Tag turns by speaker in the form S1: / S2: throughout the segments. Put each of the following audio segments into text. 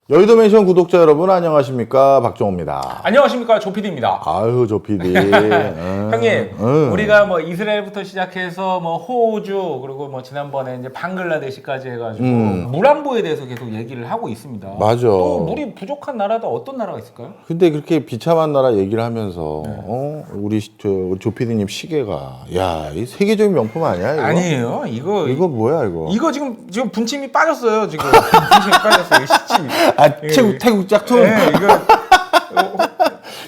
S1: 여의도 맨션 구독자 여러분 안녕하십니까, 박정호입니다.
S2: 안녕하십니까, 조피디입니다.
S1: 아유, 조피디.
S2: 형님, 우리가 뭐 이스라엘부터 시작해서 뭐 호주, 그리고 뭐 지난번에 이제 방글라데시까지 해가지고 물 안보에 대해서 계속 얘기를 하고 있습니다.
S1: 맞아.
S2: 또 물이 부족한 나라도 어떤 나라가 있을까요?
S1: 근데 그렇게 비참한 나라 얘기를 하면서 우리 조피디님 시계가 야, 이 세계적인 명품 아니야 이거?
S2: 아니에요.
S1: 이거 뭐야 이거?
S2: 이거 지금 분침이 빠졌어요. 지금 분침이 빠졌어요. 이거 시침이.
S1: 태국 짝퉁.
S2: 네, 이거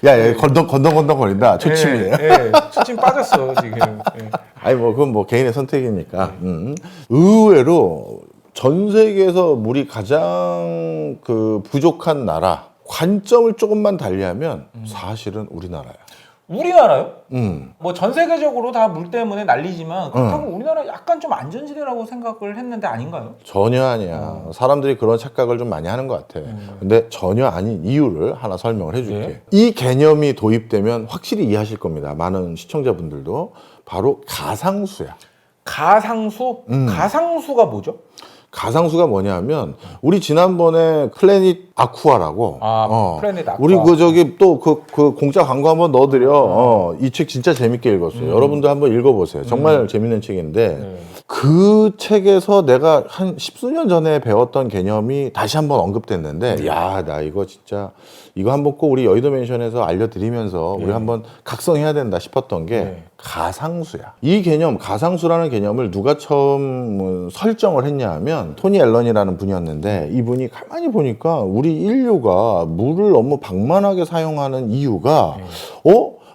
S1: 야, 건덩건덩거린다. 초침이네.
S2: 초침 빠졌어 지금.
S1: 아니 뭐 그건 뭐 개인의 선택이니까. 의외로 전 세계에서 물이 가장 그 부족한 나라, 관점을 조금만 달리하면 사실은 우리나라야.
S2: 우리나라요? 뭐 전 세계적으로 다 물 때문에 난리지만 그렇다고 우리나라 약간 좀 안전지대라고 생각을 했는데 아닌가요?
S1: 전혀 아니야. 사람들이 그런 착각을 좀 많이 하는 것 같아. 근데 전혀 아닌 이유를 하나 설명을 해줄게.
S2: 네.
S1: 이 개념이 도입되면 확실히 이해하실 겁니다. 많은 시청자분들도. 바로 가상수야.
S2: 가상수? 가상수가 뭐죠?
S1: 가상수가 뭐냐면 우리 지난번에 플래닛 아쿠아라고
S2: 플래닛 아쿠아.
S1: 우리 그 저기 또 그 공짜 광고 한번 넣어드려. 이 책 진짜 재밌게 읽었어요. 여러분도 한번 읽어보세요. 정말 재밌는 책인데 그 책에서 내가 한 10수년 전에 배웠던 개념이 다시 한번 언급됐는데 야, 나 이거 진짜 이거 한번 꼭 우리 여의도 맨션에서 알려드리면서 우리 한번 각성해야 된다 싶었던 게 가상수야. 이 개념, 가상수라는 개념을 누가 처음 설정을 했냐 하면 토니 앨런이라는 분이었는데 이분이 가만히 보니까 우리 인류가 물을 너무 방만하게 사용하는 이유가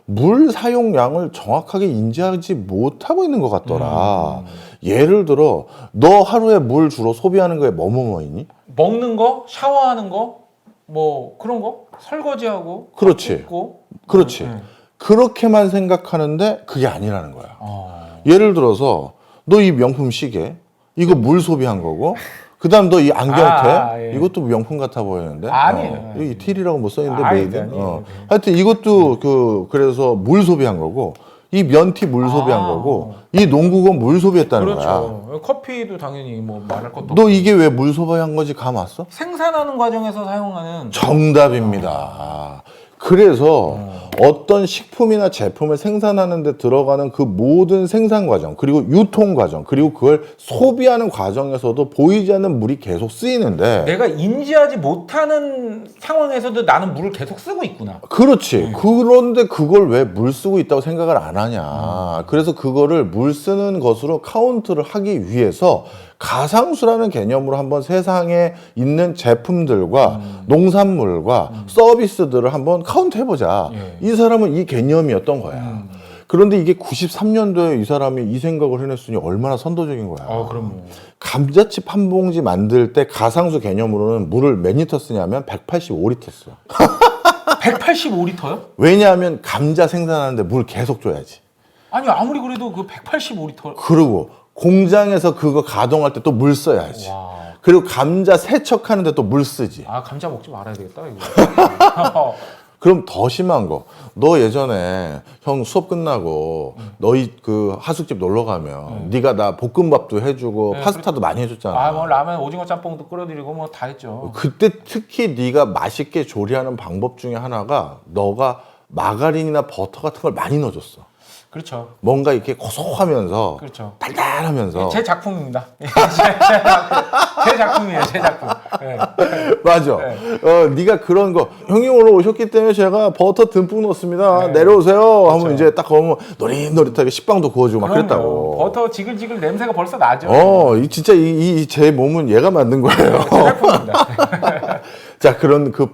S1: 물 사용량을 정확하게 인지하지 못하고 있는 것 같더라. 예를 들어 너 하루에 물 주로 소비하는 거에 뭐뭐 있니?
S2: 먹는 거, 샤워하는 거, 뭐 그런 거, 설거지하고,
S1: 그렇지.
S2: 씻고.
S1: 그렇지. 그렇게만 생각하는데 그게 아니라는 거야. 예를 들어서 너 이 명품 시계 이거 물 소비한 거고 그다음 너 이 안경테 이것도 명품 같아 보이는데
S2: 아니에요.
S1: 여기 이태리라고 뭐 써있는데
S2: 아니,
S1: 메이드.
S2: 아니에요.
S1: 하여튼 이것도 그래서 물 소비한 거고 이 면티 물 소비한 거고 이 농구공 물 소비했다는 거야.
S2: 그렇죠. 커피도 당연히 뭐 말할 것도
S1: 너 이게 왜 물 소비한 거지 감 왔어?
S2: 생산하는 과정에서 사용하는
S1: 정답입니다. 그래서 어떤 식품이나 제품을 생산하는 데 들어가는 그 모든 생산 과정, 그리고 유통 과정, 그리고 그걸 소비하는 과정에서도 보이지 않는 물이 계속 쓰이는데
S2: 내가 인지하지 못하는 상황에서도 나는 물을 계속 쓰고 있구나.
S1: 그렇지. 그런데 그걸 왜 물 쓰고 있다고 생각을 안 하냐. 그래서 그거를 물 쓰는 것으로 카운트를 하기 위해서 가상수라는 개념으로 한번 세상에 있는 제품들과 농산물과 서비스들을 한번 카운트 해보자. 이 사람은 이 개념이었던 거야. 그런데 이게 93년도에 이 사람이 이 생각을 해냈으니 얼마나 선도적인 거야.
S2: 그럼요.
S1: 감자칩 한 봉지 만들 때 가상수 개념으로는 물을 몇 리터 쓰냐면 185리터 써.
S2: 185리터요?
S1: 왜냐하면 감자 생산하는데 물 계속 줘야지.
S2: 아니 아무리 그래도 그 185리터.
S1: 그리고 공장에서 그거 가동할 때 또 물 써야지.
S2: 와.
S1: 그리고 감자 세척하는데 또 물 쓰지.
S2: 감자 먹지 말아야 되겠다 이거.
S1: 그럼 더 심한 거. 너 예전에 형 수업 끝나고 너희 그 하숙집 놀러 가면 네가 나 볶음밥도 해주고 파스타도 많이 해줬잖아.
S2: 뭐 라면, 오징어 짬뽕도 끓여드리고 뭐 다 했죠.
S1: 그때 특히 네가 맛있게 조리하는 방법 중에 하나가 너가 마가린이나 버터 같은 걸 많이 넣어줬어.
S2: 그렇죠.
S1: 뭔가 이렇게 고소하면서
S2: 그렇죠.
S1: 달달하면서
S2: 제 작품입니다. 제 작품이에요, 제 작품. 네.
S1: 맞아. 네가 그런 거 형님 오늘 오셨기 때문에 제가 버터 듬뿍 넣었습니다.
S2: 네.
S1: 내려오세요. 하면
S2: 그렇죠.
S1: 이제 딱 그러면 노릇노릇하게 식빵도 구워주고 막 그랬다고.
S2: 버터 지글지글 냄새가 벌써 나죠.
S1: 진짜 제 몸은 얘가 만든 거예요.
S2: 제 작품입니다.
S1: 자, 그런 그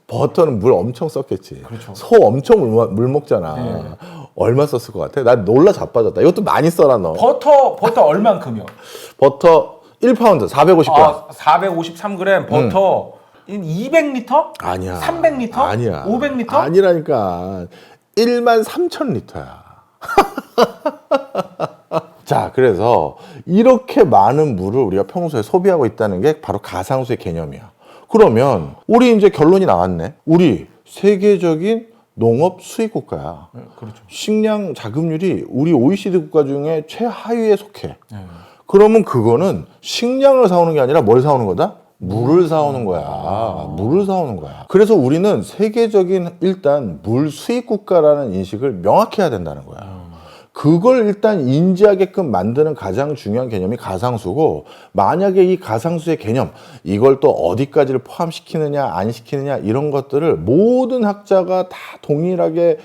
S1: 버터는 물 엄청 썼겠지.
S2: 그렇죠.
S1: 소 엄청 물 먹잖아. 얼마 썼을 것 같아? 나 놀라 자빠졌다. 이것도 많이 써라 너.
S2: 버터 얼만큼이요?
S1: 버터 1파운드 450g.
S2: 453g 버터 200리터?
S1: 아니야.
S2: 300리터?
S1: 아니야.
S2: 500리터?
S1: 아니라니까. 13,000리터야. 자, 그래서 이렇게 많은 물을 우리가 평소에 소비하고 있다는 게 바로 가상수의 개념이야. 그러면 우리 이제 결론이 나왔네. 우리 세계적인 농업 수입 국가야.
S2: 그렇죠.
S1: 식량 자급률이 우리 OECD 국가 중에 최하위에 속해. 그러면 그거는 식량을 사오는 게 아니라 뭘 사오는 거다? 물을 사오는 거야. 물을 사오는 거야. 그래서 우리는 세계적인 일단 물 수입 국가라는 인식을 명확히 해야 된다는 거야. 그걸 일단 인지하게끔 만드는 가장 중요한 개념이 가상수고, 만약에 이 가상수의 개념, 이걸 또 어디까지를 포함시키느냐 안 시키느냐 이런 것들을 모든 학자가 다 동일하게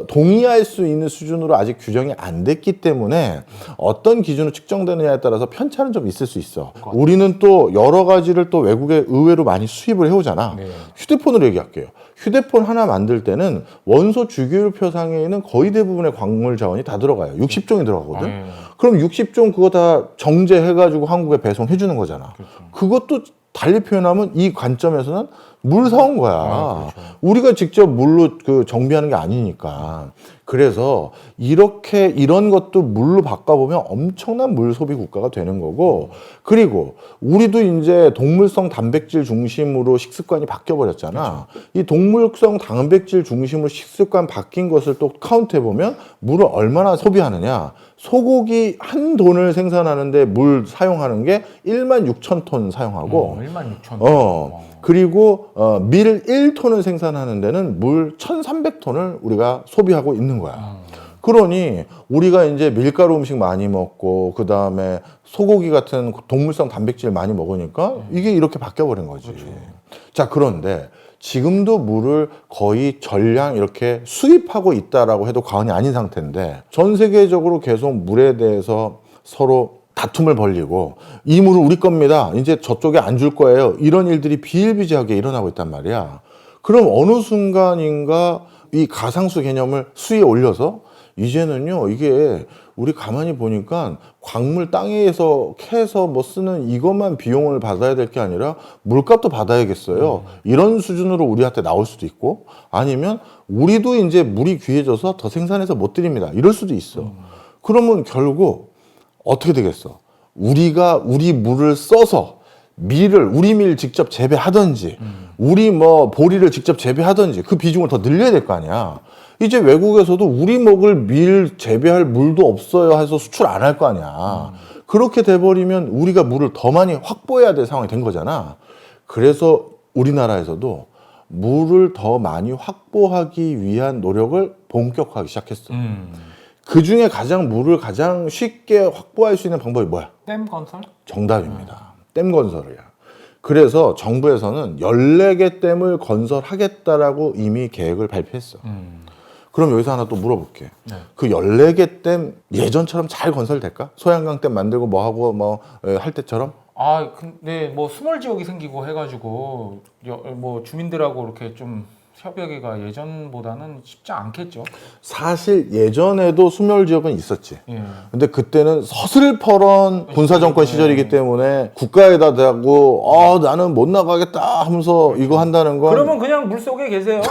S1: 동의할 수 있는 수준으로 아직 규정이 안 됐기 때문에 어떤 기준으로 측정되느냐에 따라서 편차는 좀 있을 수 있어. 우리는 또 여러 가지를 또 외국에 의외로 많이 수입을 해오잖아.
S2: 네.
S1: 휴대폰으로 얘기할게요. 휴대폰 하나 만들 때는 원소 주기율표 상에는 거의 대부분의 광물 자원이 다 들어가요. 60종이 들어가거든. 그럼 60종 그거 다 정제해가지고 한국에 배송해 주는 거잖아.
S2: 그렇죠.
S1: 그것도 달리 표현하면 이 관점에서는 물 사온 거야. 그렇죠. 우리가 직접 물로 그 정비하는 게 아니니까. 그래서 이렇게 이런 것도 물로 바꿔보면 엄청난 물 소비 국가가 되는 거고, 그리고 우리도 이제 동물성 단백질 중심으로 식습관이 바뀌어 버렸잖아. 그렇죠. 이 동물성 단백질 중심으로 식습관 바뀐 것을 또 카운트해 보면 물을 얼마나 소비하느냐. 소고기 한 돈을 생산하는데 물 사용하는 게 16,000톤 사용하고
S2: 16,000톤.
S1: 그리고 밀 1톤을 생산하는 데는 물 1,300톤을 우리가 소비하고 있는 거야. 그러니 우리가 이제 밀가루 음식 많이 먹고 그다음에 소고기 같은 동물성 단백질 많이 먹으니까 이게 이렇게 바뀌어 버린 거지. 그렇죠. 자, 그런데 지금도 물을 거의 전량 이렇게 수입하고 있다라고 해도 과언이 아닌 상태인데, 전 세계적으로 계속 물에 대해서 서로 다툼을 벌이고, 이 물은 우리 겁니다, 이제 저쪽에 안 줄 거예요, 이런 일들이 비일비재하게 일어나고 있단 말이야. 그럼 어느 순간인가 이 가상수 개념을 수위에 올려서 이제는요, 이게 우리 가만히 보니까 광물 땅에서 캐서 뭐 쓰는 이것만 비용을 받아야 될 게 아니라 물값도 받아야겠어요. 이런 수준으로 우리한테 나올 수도 있고, 아니면 우리도 이제 물이 귀해져서 더 생산해서 못 드립니다, 이럴 수도 있어. 그러면 결국 어떻게 되겠어? 우리가 우리 물을 써서 밀을, 우리 밀 직접 재배하든지 우리 뭐 보리를 직접 재배하든지 그 비중을 더 늘려야 될 거 아니야. 이제 외국에서도 우리 먹을 밀 재배할 물도 없어요 해서 수출 안 할 거 아니야. 그렇게 돼버리면 우리가 물을 더 많이 확보해야 될 상황이 된 거잖아. 그래서 우리나라에서도 물을 더 많이 확보하기 위한 노력을 본격화하기 시작했어. 그 중에 가장 물을 가장 쉽게 확보할 수 있는 방법이 뭐야?
S2: 댐 건설?
S1: 정답입니다. 댐 건설이야. 그래서 정부에서는 14개 댐을 건설하겠다라고 이미 계획을 발표했어. 그럼 여기서 하나 또 물어볼게.
S2: 네.
S1: 그 14개 댐 예전처럼 잘 건설될까? 소양강 댐 만들고 뭐 하고 뭐 할 때처럼?
S2: 아, 근데 뭐 스몰 지역이 생기고 해가지고 뭐 주민들하고 이렇게 좀 협약이가 예전보다는 쉽지 않겠죠.
S1: 사실 예전에도 수멸 지역은 있었지.
S2: 예.
S1: 근데 그때는 서슬퍼런 군사정권 시절이기 때문에 국가에다 대고 나는 못 나가겠다 하면서 이거 한다는 건,
S2: 그러면 그냥 물 속에 계세요.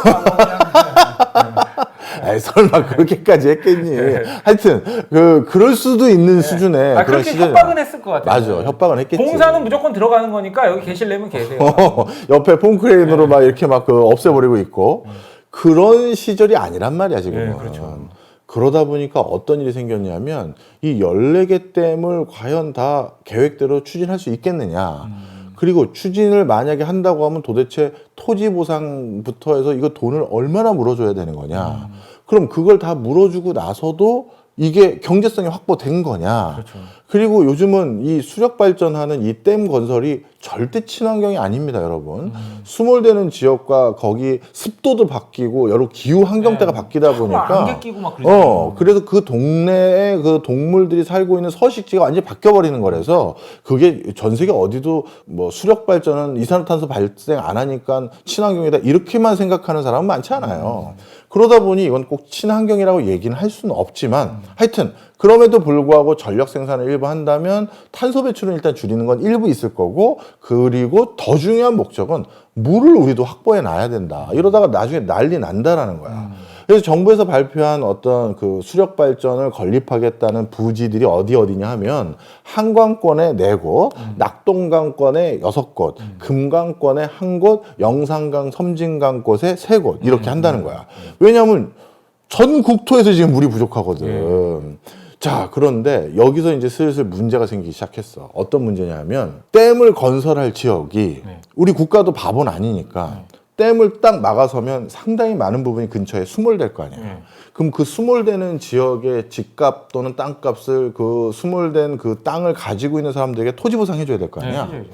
S1: 에이, 설마 그렇게까지 했겠니? 하여튼 그럴 수도 있는 수준의 그런
S2: 그렇게
S1: 시절.
S2: 협박은 했을 것 같아요.
S1: 맞아, 협박은 했겠지.
S2: 공사는 무조건 들어가는 거니까 여기 계실려면 계세요.
S1: 옆에 폼크레인으로 막 이렇게 막 없애버리고 있고 그런 시절이 아니란 말이야 지금은.
S2: 네, 그렇죠.
S1: 그러다 보니까 어떤 일이 생겼냐면 이 14개 댐을 과연 다 계획대로 추진할 수 있겠느냐. 그리고 추진을 만약에 한다고 하면 도대체 토지 보상부터 해서 이거 돈을 얼마나 물어줘야 되는 거냐. 그럼 그걸 다 물어주고 나서도 이게 경제성이 확보된 거냐.
S2: 그렇죠.
S1: 그리고 요즘은 이 수력 발전하는 이 댐 건설이 절대 친환경이 아닙니다, 여러분. 수몰되는 지역과 거기 습도도 바뀌고 여러 기후 환경대가 바뀌다 보니까
S2: 안개 끼고 막 그러죠.
S1: 그래서 그 동네에 그 동물들이 살고 있는 서식지가 완전히 바뀌어 버리는 거라서 그게 전 세계 어디도 뭐 수력 발전은 이산화탄소 발생 안 하니까 친환경이다 이렇게만 생각하는 사람은 많지 않아요. 그러다 보니 이건 꼭 친환경이라고 얘기는 할 수는 없지만 하여튼 그럼에도 불구하고 전력 생산을 일부 한다면 탄소 배출은 일단 줄이는 건 일부 있을 거고, 그리고 더 중요한 목적은 물을 우리도 확보해 놔야 된다. 이러다가 나중에 난리 난다라는 거야. 그래서 정부에서 발표한 어떤 그 수력 발전을 건립하겠다는 부지들이 어디냐 하면 한강권에 4곳, 낙동강권에 6곳, 금강권에 1곳, 영산강, 섬진강 곳에 3곳 이렇게 한다는 거야. 왜냐하면 전 국토에서 지금 물이 부족하거든. 자, 그런데 여기서 이제 슬슬 문제가 생기기 시작했어. 어떤 문제냐면 댐을 건설할 지역이
S2: 네.
S1: 우리 국가도 바보는 아니니까 댐을 딱 막아서면 상당히 많은 부분이 근처에 수몰될 거 아니야. 그럼 그 수몰되는 지역의 집값 또는 땅값을 그 수몰된 그 땅을 가지고 있는 사람들에게 토지 보상해 줘야 될 거 아니야.
S2: 네,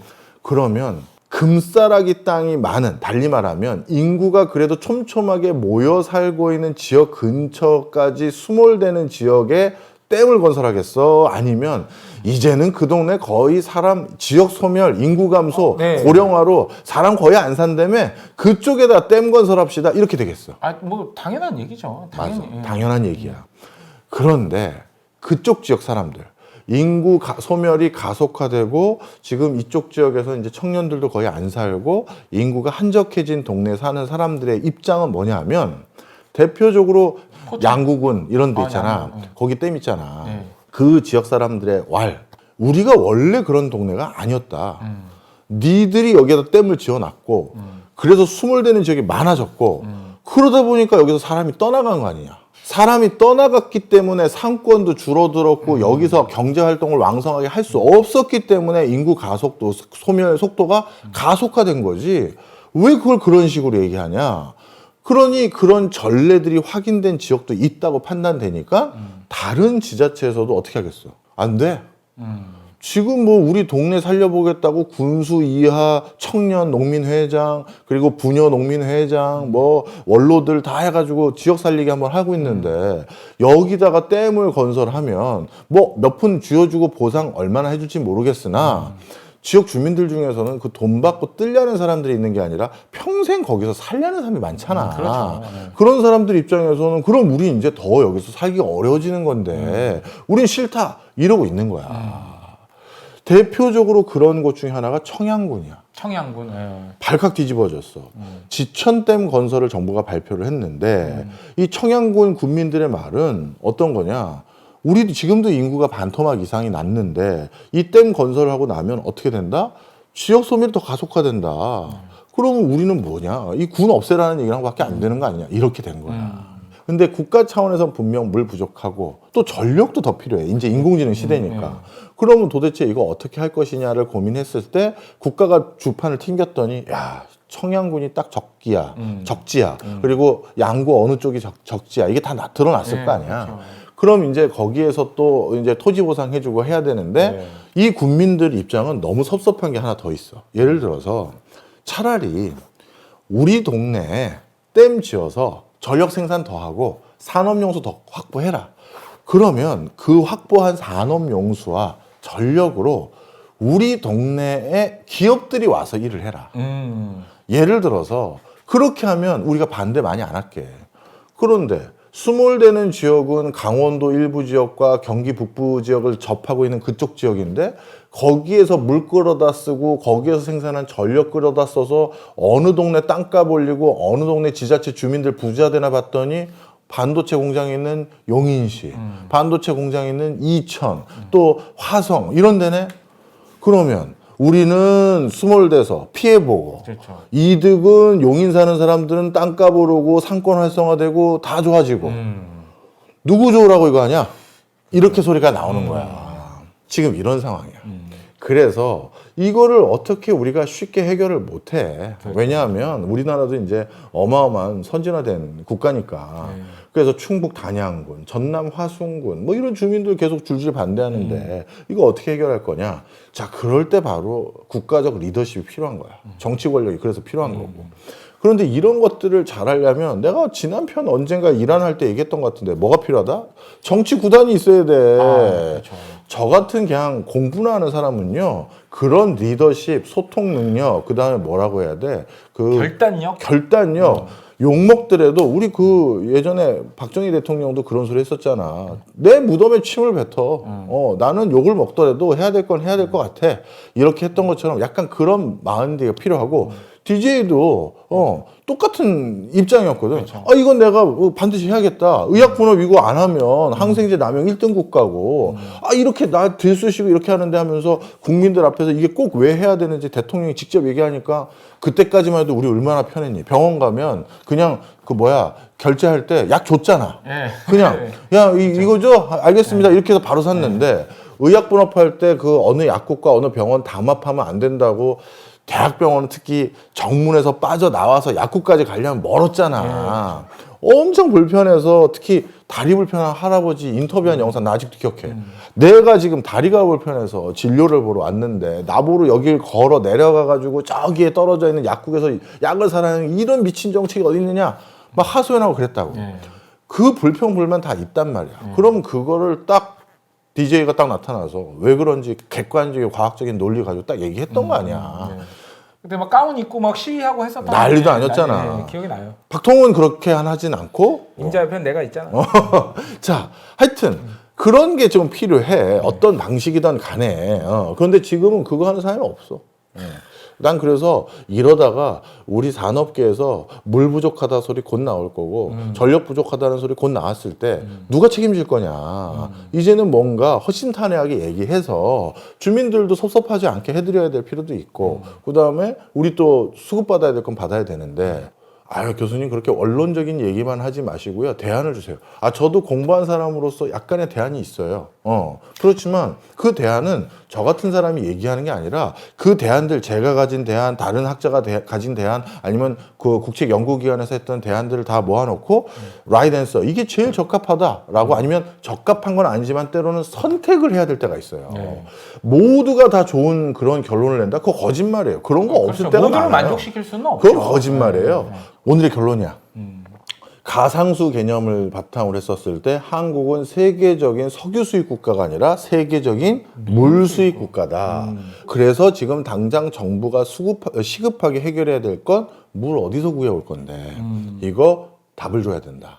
S1: 그러면 금싸라기 땅이 많은, 달리 말하면 인구가 그래도 촘촘하게 모여 살고 있는 지역 근처까지 수몰되는 지역에 댐을 건설하겠어? 아니면 이제는 그 동네 거의 사람 지역 소멸, 인구 감소,
S2: 네.
S1: 고령화로 사람 거의 안 산다며 그쪽에다 댐 건설합시다 이렇게 되겠어.
S2: 아, 뭐 당연한 얘기죠. 당연히.
S1: 맞아, 당연한 얘기야. 그런데 그쪽 지역 사람들 인구 소멸이 가속화되고 지금 이쪽 지역에서 이제 청년들도 거의 안 살고 인구가 한적해진 동네에 사는 사람들의 입장은 뭐냐면 대표적으로 양구군 이런 데 있잖아.
S2: 양구, 네.
S1: 거기 댐 있잖아.
S2: 네.
S1: 그 지역 사람들의 우리가 원래 그런 동네가 아니었다. 니들이 여기에다 댐을 지어놨고 그래서 수몰되는 지역이 많아졌고 그러다 보니까 여기서 사람이 떠나간 거 아니냐. 사람이 떠나갔기 때문에 상권도 줄어들었고 여기서 경제활동을 왕성하게 할 수 없었기 때문에 인구 가속도 소멸 속도가 가속화된 거지. 왜 그걸 그런 식으로 얘기하냐. 그러니 그런 전례들이 확인된 지역도 있다고 판단되니까 다른 지자체에서도 어떻게 하겠어? 안 돼. 지금 뭐 우리 동네 살려보겠다고 군수 이하 청년 농민회장 그리고 부녀 농민회장 뭐 원로들 다 해가지고 지역 살리기 한번 하고 있는데 여기다가 댐을 건설하면 뭐 몇 푼 쥐어주고 보상 얼마나 해줄지 모르겠으나 지역 주민들 중에서는 그 돈 받고 뜰려는 사람들이 있는 게 아니라 평생 거기서 살려는 사람이 많잖아.
S2: 그렇죠.
S1: 그런 사람들 입장에서는 그럼 우리 이제 더 여기서 살기가 어려워지는 건데 우린 싫다 이러고 있는 거야. 대표적으로 그런 곳 중에 하나가 청양군이야.
S2: 청양군. 예.
S1: 발칵 뒤집어졌어. 지천댐 건설을 정부가 발표를 했는데 이 청양군 군민들의 말은 어떤 거냐. 우리도 지금도 인구가 반토막 이상이 났는데 이 댐 건설을 하고 나면 어떻게 된다? 지역 소멸이 더 가속화된다. 그러면 우리는 뭐냐? 이 군 없애라는 얘기랑 밖에 안 되는 거 아니냐? 이렇게 된 거야. 근데 국가 차원에서 분명 물 부족하고 또 전력도 더 필요해. 이제 인공지능 시대니까. 그러면 도대체 이거 어떻게 할 것이냐를 고민했을 때 국가가 주판을 튕겼더니 야 청양군이 딱 적지야. 그리고 양구 어느 쪽이 적지야. 이게 다 드러났을 거 아니야.
S2: 그렇죠.
S1: 그럼 이제 거기에서 또 이제 토지 보상해주고 해야 되는데 이 국민들 입장은 너무 섭섭한 게 하나 더 있어. 예를 들어서 차라리 우리 동네에 댐 지어서 전력 생산 더 하고 산업용수 더 확보해라. 그러면 그 확보한 산업용수와 전력으로 우리 동네에 기업들이 와서 일을 해라. 예를 들어서 그렇게 하면 우리가 반대 많이 안 할게. 그런데 수몰되는 지역은 강원도 일부 지역과 경기 북부 지역을 접하고 있는 그쪽 지역인데 거기에서 물 끌어다 쓰고 거기에서 생산한 전력 끌어다 써서 어느 동네 땅값 올리고 어느 동네 지자체 주민들 부자 되나 봤더니 반도체 공장이 있는 용인시, 반도체 공장이 있는 이천, 또 화성 이런 데네. 그러면 우리는 수몰돼서 피해보고
S2: 그렇죠.
S1: 이득은 용인 사는 사람들은 땅값 오르고 상권 활성화되고 다 좋아지고 누구 좋으라고 이거 하냐? 이렇게 소리가 나오는 거야. 지금 이런 상황이야. 그래서 이거를 어떻게 우리가 쉽게 해결을 못해. 왜냐하면 우리나라도 이제 어마어마한 선진화된 국가니까. 그래서 충북 단양군, 전남 화순군 뭐 이런 주민들 계속 줄줄 반대하는데 이거 어떻게 해결할 거냐. 자, 그럴 때 바로 국가적 리더십이 필요한 거야. 정치 권력이 그래서 필요한 거고. 그런데 이런 것들을 잘하려면 내가 지난 편 언젠가 일안할 때 얘기했던 것 같은데 뭐가 필요하다? 정치 구단이 있어야 돼.
S2: 그렇죠.
S1: 저 같은 그냥 공부나 하는 사람은요. 그런 리더십, 소통 능력, 그다음에 뭐라고 해야 돼? 그 결단력. 욕 먹더라도 우리 그 예전에 박정희 대통령도 그런 소리 했었잖아. 내 무덤에 침을 뱉어. 나는 욕을 먹더라도 해야 될 건 해야 될 것 같아. 이렇게 했던 것처럼 약간 그런 마인드가 필요하고 DJ도 똑같은 입장이었거든. 이건 내가 반드시 해야겠다. 의약분업 이거 안 하면 항생제 남용 1등 국가고 이렇게 나 들쑤시고 이렇게 하는데 하면서 국민들 앞에서 이게 꼭 왜 해야 되는지 대통령이 직접 얘기하니까 그때까지만 해도 우리 얼마나 편했니. 병원 가면 그냥 결제할 때 약 줬잖아.
S2: 네.
S1: 그냥 야 이거죠? 알겠습니다. 이렇게 해서 바로 샀는데 의약분업할 때 그 어느 약국과 어느 병원 담합하면 안 된다고 대학병원은 특히 정문에서 빠져나와서 약국까지 가려면 멀었잖아. 엄청 불편해서 특히 다리 불편한 할아버지 인터뷰한 영상 나 아직도 기억해. 내가 지금 다리가 불편해서 진료를 보러 왔는데 나보러 여길 걸어 내려가가지고 저기에 떨어져 있는 약국에서 약을 사라는 이런 미친 정책이 어디 있느냐 막 하소연하고 그랬다고. 그 불평불만 다 있단 말이야. 그럼 그거를 딱 DJ가 딱 나타나서 왜 그런지 객관적이고 과학적인 논리 가지고 딱 얘기했던 거 아니야.
S2: 그때 막 가운 입고 막 시위하고 했었던
S1: 난리도 아니었잖아.
S2: 기억이 나요.
S1: 박통은 그렇게 하진 않고.
S2: 인자협회는 내가 있잖아.
S1: 자, 하여튼 그런 게 좀 필요해. 어떤 방식이든 간에. 그런데 지금은 그거 하는 사람이 없어. 난 그래서 이러다가 우리 산업계에서 물 부족하다 소리 곧 나올 거고 전력 부족하다는 소리 곧 나왔을 때 누가 책임질 거냐. 이제는 뭔가 허심탄회하게 얘기해서 주민들도 섭섭하지 않게 해드려야 될 필요도 있고 그다음에 우리 또 수급받아야 될 건 받아야 되는데 교수님 그렇게 원론적인 얘기만 하지 마시고요. 대안을 주세요. 저도 공부한 사람으로서 약간의 대안이 있어요. 그렇지만 그 대안은 저 같은 사람이 얘기하는 게 아니라 그 대안들 제가 가진 대안, 다른 학자가 가진 대안 아니면 그 국책연구기관에서 했던 대안들을 다 모아놓고 right answer 이게 제일 적합하다라고 아니면 적합한 건 아니지만 때로는 선택을 해야 될 때가 있어요. 모두가 다 좋은 그런 결론을 낸다? 그거 거짓말이에요. 그런 거 없을 때가
S2: 모두를
S1: 많아요.
S2: 만족시킬 수는 없죠.
S1: 그건 거짓말이에요. 오늘의 결론이야. 가상수 개념을 바탕으로 했었을 때 한국은 세계적인 석유 수입 국가가 아니라 세계적인 물 수입 국가다. 그래서 지금 당장 정부가 시급하게 해결해야 될 건 물 어디서 구해올 건데 이거 답을 줘야 된다.